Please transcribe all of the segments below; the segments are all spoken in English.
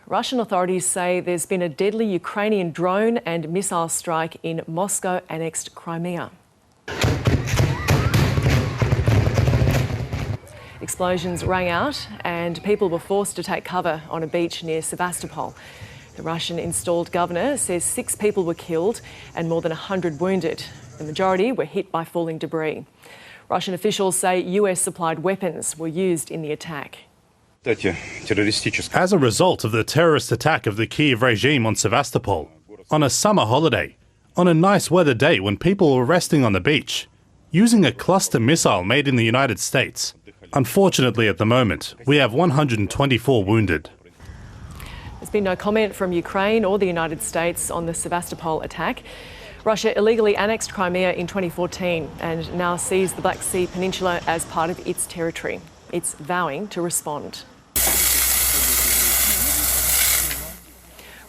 Russian authorities say there's been a deadly Ukrainian drone and missile strike in Moscow-annexed Crimea. Explosions rang out and people were forced to take cover on a beach near Sevastopol. The Russian-installed governor says 6 people were killed and more than 100 wounded. The majority were hit by falling debris. Russian officials say US-supplied weapons were used in the attack. As a result of the terrorist attack of the Kiev regime on Sevastopol, on a summer holiday, on a nice weather day when people were resting on the beach, using a cluster missile made in the United States. Unfortunately, at the moment, we have 124 wounded. There's been no comment from Ukraine or the United States on the Sevastopol attack. Russia illegally annexed Crimea in 2014 and now sees the Black Sea Peninsula as part of its territory. It's vowing to respond.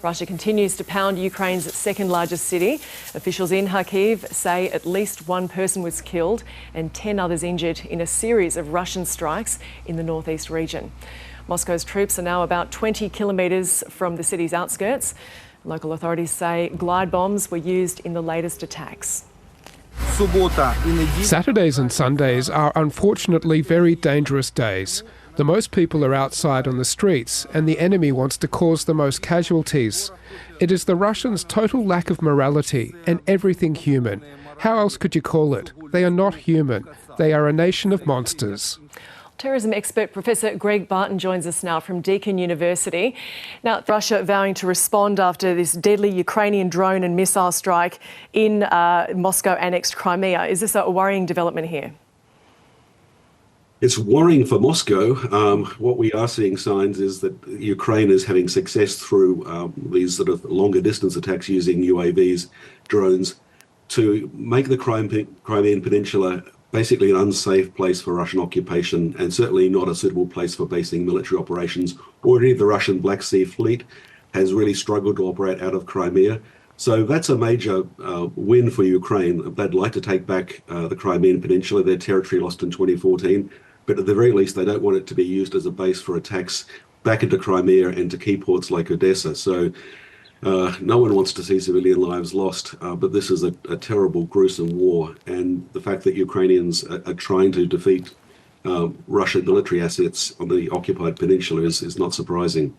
Russia continues to pound Ukraine's second largest city. Officials in Kharkiv say at least 1 person was killed and 10 others injured in a series of Russian strikes in the northeast region. Moscow's troops are now about 20 kilometres from the city's outskirts. Local authorities say glide bombs were used in the latest attacks. Saturdays and Sundays are unfortunately very dangerous days. The most people are outside on the streets and the enemy wants to cause the most casualties. It is the Russians' total lack of morality and everything human. How else could you call it? They are not human. They are a nation of monsters. Terrorism expert Professor Greg Barton joins us now from Deakin University. Now, Russia vowing to respond after this deadly Ukrainian drone and missile strike in Moscow-annexed Crimea. Is this a worrying development here? It's worrying for Moscow. What we are seeing signs is that Ukraine is having success through these sort of longer distance attacks using UAVs, drones, to make the Crimean Peninsula basically an unsafe place for Russian occupation and certainly not a suitable place for basing military operations. Already the Russian Black Sea Fleet has really struggled to operate out of Crimea. So that's a major win for Ukraine. They'd like to take back the Crimean Peninsula, their territory lost in 2014. But at the very least, they don't want it to be used as a base for attacks back into Crimea and to key ports like Odessa. So no one wants to see civilian lives lost, but this is a terrible, gruesome war. And the fact that Ukrainians are trying to defeat Russian military assets on the occupied peninsula is not surprising.